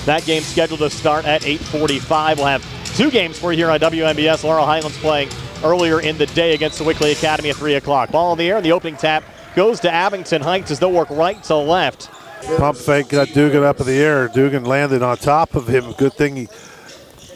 That game scheduled to start at 8:45. We'll have two games for you here on WNBS. Laurel Highlands playing earlier in the day against the Wickley Academy at 3 o'clock. Ball in the air, and the opening tap goes to Abington Heights as they'll work right to left. Pump fake got Dugan up in the air. Dugan landed on top of him. Good thing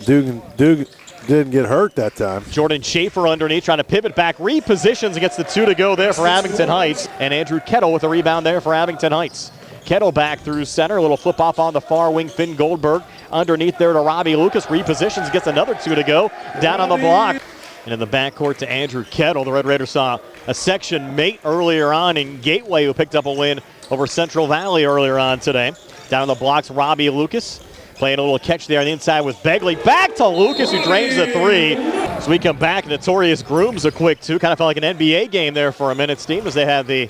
Dugan didn't get hurt that time. Jordan Schaefer underneath, trying to pivot back, repositions against the 2 to go there for Abington Heights. And Andrew Kettle with a rebound there for Abington Heights. Kettle back through center, a little flip off on the far wing. Finn Goldberg underneath there to Robbie Lucas, repositions, gets another 2 to go, down on the block. And in the backcourt to Andrew Kettle. The Red Raiders saw a section mate earlier on in Gateway, who picked up a win over Central Valley earlier on today. Down on the blocks, Robbie Lucas. Playing a little catch there on the inside with Begley. Back to Lucas, who drains the 3. So we come back, Notorious Grooms a quick 2. Kind of felt like an NBA game there for a minute, Steve, as they had the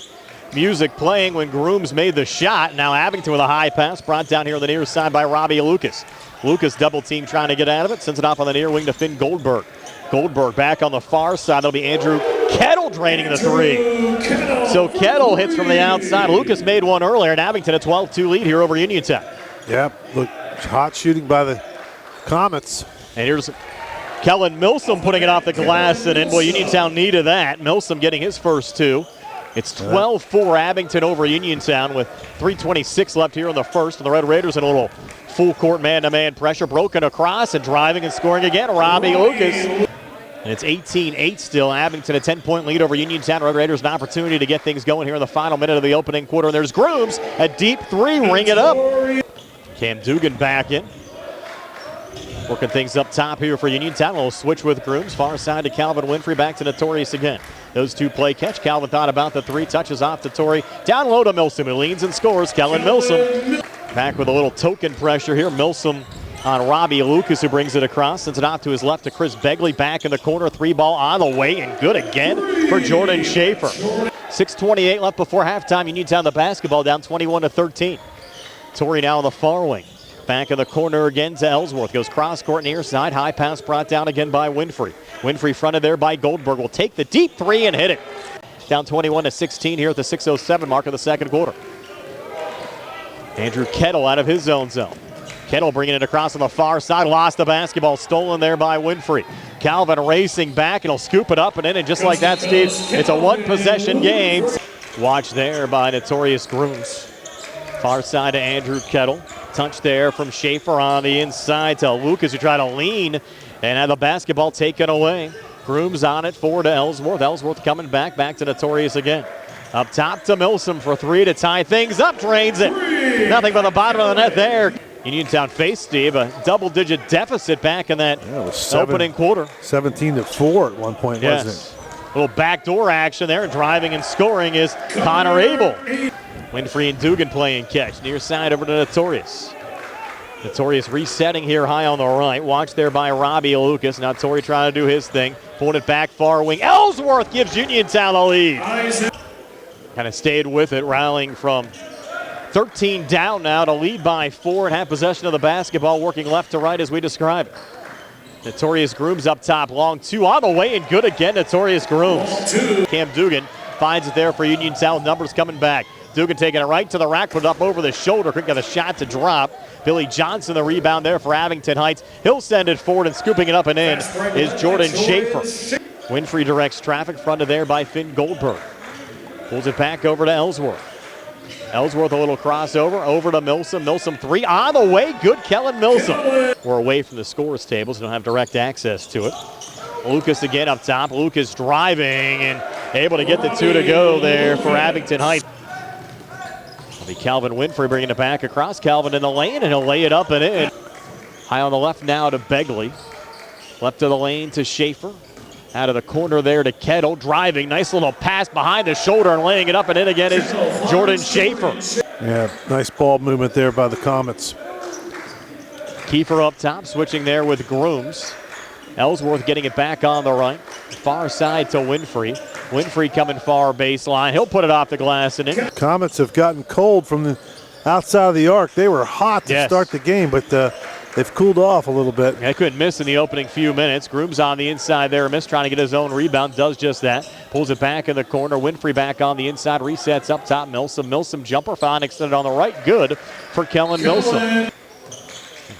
music playing when Grooms made the shot. Now Abington with a high pass brought down here on the near side by Robbie Lucas. Lucas double team trying to get out of it. Sends it off on the near wing to Finn Goldberg. Goldberg back on the far side. That'll be Andrew Kettle draining the 3. So Kettle hits from the outside. Lucas made one earlier, and Abington a 12-2 lead here over Uniontown. Yep, look, hot shooting by the Comets. And here's Kellen Milsom putting it off the glass, and in. Boy, Uniontown needed that. Milsom getting his first 2. It's 12-4 Abington over Uniontown with 3:26 left here in the first. And the Red Raiders in a little full court man-to-man pressure. Broken across and driving and scoring again, Robbie Lucas. And it's 18-8 still. Abington a 10-point lead over Uniontown. Red Raiders an opportunity to get things going here in the final minute of the opening quarter. And there's Grooms, a deep 3, ring it up. Cam Dugan back in. Working things up top here for Uniontown. A little switch with Grooms. Far side to Calvin Winfrey. Back to Notorious again. Those 2 play catch. Calvin thought about the 3. Touches off to Torrey. Down low to Milsom, who leans and scores. Kellen Milsom back with a little token pressure here. Milsom on Robbie Lucas, who brings it across. Sends it off to his left to Chris Begley. Back in the corner. 3 ball on the way, and good again for Jordan Schaefer. 6:28 left before halftime. Uniontown the basketball down 21-13. Torrey now on the far wing. Back in the corner again to Ellsworth. Goes cross court near side. High pass brought down again by Winfrey. Winfrey fronted there by Goldberg. Will take the deep 3 and hit it. Down 21-16 here at the 6:07 mark of the second quarter. Andrew Kettle out of his own zone. Kettle bringing it across on the far side. Lost the basketball. Stolen there by Winfrey. Calvin racing back, and he'll scoop it up and in. And just like that, Steve, it's a 1-possession game. Watch there by Notorious Grooms. Far side to Andrew Kettle. Touch there from Schaefer on the inside to Lucas, who tried to lean and had the basketball taken away. Grooms on it, forward to Ellsworth. Ellsworth coming back to Notorious again. Up top to Milsom for 3 to tie things up. Drains it. Nothing but the bottom of the net there. Uniontown faced, Steve, a double-digit deficit back in that opening quarter. 17-4 at one point, wasn't it? A little backdoor action there. Driving and scoring is Connor Abel. Winfrey and Dugan playing catch. Near side over to Notorious. Notorious resetting here high on the right. Watch there by Robbie Lucas. Now Torrey trying to do his thing. Pulling it back far wing. Ellsworth gives Uniontown the lead. Kind of stayed with it, rallying from 13 down now to lead by 4 and have possession of the basketball, working left to right as we describe it. Notorious Grooms up top. Long 2 on the way and good again. Notorious Grooms. Cam Dugan finds it there for Uniontown. Numbers coming back. Dugan taking it right to the rack, put it up over the shoulder. Couldn't get a shot to drop. Billy Johnson, the rebound there for Abington Heights. He'll send it forward, and scooping it up and in is Jordan Schaefer. Winfrey directs traffic, fronted there by Finn Goldberg. Pulls it back over to Ellsworth. Ellsworth a little crossover, over to Milsom. Milsom 3 on the way. Good Kellen Milsom. We're away from the scores table, so don't have direct access to it. Lucas again up top. Lucas driving and able to get the 2 to go there for Abington Heights. It'll be Calvin Winfrey bringing it back across. Calvin in the lane, and he'll lay it up and in. High on the left now to Begley. Left of the lane to Schaefer. Out of the corner there to Kettle. Driving. Nice little pass behind the shoulder and laying it up and in again is Jordan Schaefer. Yeah, nice ball movement there by the Comets. Kiefer up top, switching there with Grooms. Ellsworth getting it back on the right. Far side to Winfrey. Winfrey coming far baseline. He'll put it off the glass and in. Comets have gotten cold from the outside of the arc. They were hot to start the game, but they've cooled off a little bit. They couldn't miss in the opening few minutes. Grooms on the inside there. Miss trying to get his own rebound. Does just that. Pulls it back in the corner. Winfrey back on the inside. Resets up top. Milsom jumper foul extended on the right. Good for Kellen Milsom.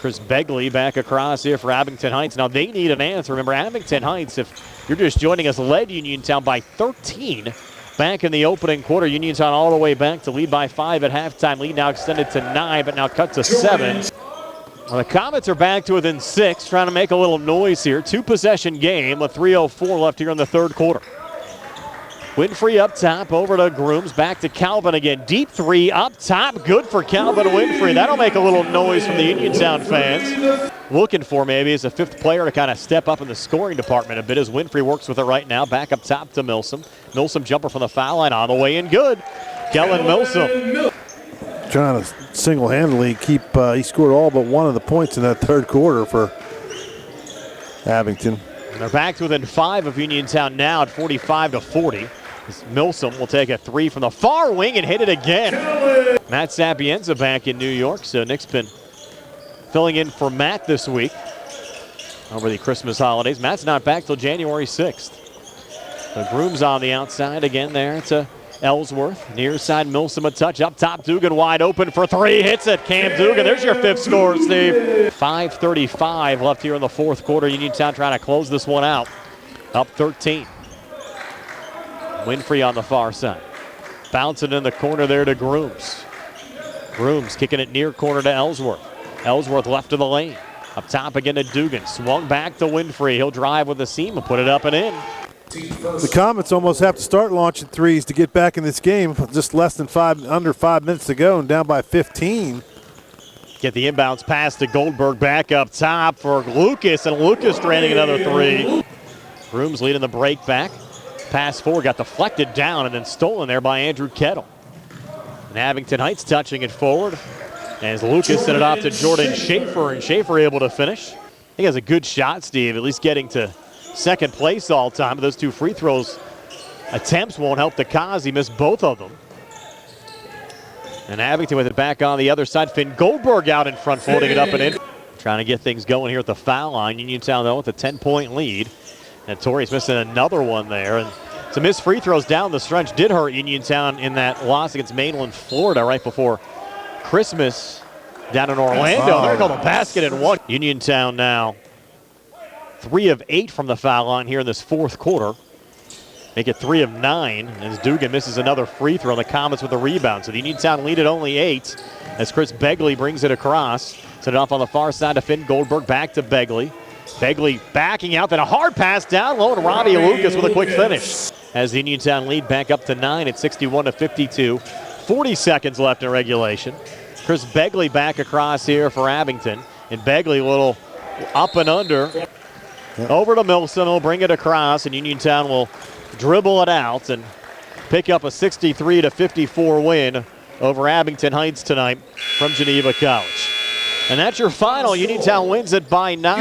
Chris Begley back across here for Abington Heights. Now they need an answer. Remember, Abington Heights, if you're just joining us, led Uniontown by 13 back in the opening quarter. Uniontown all the way back to lead by 5 at halftime. Lead now extended to 9, but now cut to 7. Well, the Comets are back to within 6, trying to make a little noise here. 2-possession game with 3:04 left here in the third quarter. Winfrey up top, over to Grooms, back to Calvin again. Deep 3 up top, good for Calvin Winfrey. That'll make a little noise from the Uniontown fans. Looking for maybe as a 5th player to kind of step up in the scoring department a bit as Winfrey works with it right now. Back up top to Milsom. Milsom jumper from the foul line on the way in good. Kellen Milsom. Trying to single-handedly keep, he scored all but one of the points in that third quarter for Abington. And they're back to within 5 of Uniontown now at 45-40. Milsom will take a 3 from the far wing and hit it again. Matt Sapienza back in New York, so Nick's been filling in for Matt this week over the Christmas holidays. Matt's not back till January 6th. The Grooms on the outside again there to Ellsworth. Near side, Milsom a touch. Up top, Dugan wide open for 3. Hits it, Cam Dugan. There's your 5th score, Steve. 5:35 left here in the fourth quarter. Uniontown trying to close this one out. Up 13. Winfrey on the far side. Bouncing in the corner there to Grooms. Grooms kicking it near corner to Ellsworth. Ellsworth left of the lane. Up top again to Dugan. Swung back to Winfrey. He'll drive with the seam and put it up and in. The Comets almost have to start launching threes to get back in this game. Just less than under 5 minutes to go and down by 15. Get the inbounds pass to Goldberg back up top for Lucas, and Lucas draining another 3. Grooms leading the break back. Pass forward, got deflected down and then stolen there by Andrew Kettle. And Abington Heights touching it forward as Lucas sent it off to Jordan Schaefer, and Schaefer able to finish. He has a good shot, Steve, at least getting to second place all time. But those 2 free throws attempts won't help the cause. He missed both of them. And Abington with it back on the other side. Finn Goldberg out in front, folding it up and in. Trying to get things going here at the foul line. Uniontown, though, with a 10-point lead. Notorious missing another one there. And some missed free throws down the stretch did hurt Uniontown in that loss against Mainland, Florida, right before Christmas down in Orlando. There goes the basket and 1. Uniontown now 3 of 8 from the foul line here in this fourth quarter. Make it 3 of 9 as Dugan misses another free throw. The Comets with a rebound. So the Uniontown lead at only 8 as Chris Begley brings it across. Set it off on the far side to Finn Goldberg. Back to Begley. Begley backing out, then a hard pass down low, and Robbie Lucas with a quick finish. As the Uniontown lead back up to 9 at 61-52. 40 seconds left in regulation. Chris Begley back across here for Abington. And Begley a little up and under. Over to Milson, he'll bring it across, and Uniontown will dribble it out and pick up a 63-54 win over Abington Heights tonight from Geneva College. And that's your final. Uniontown wins it by 9.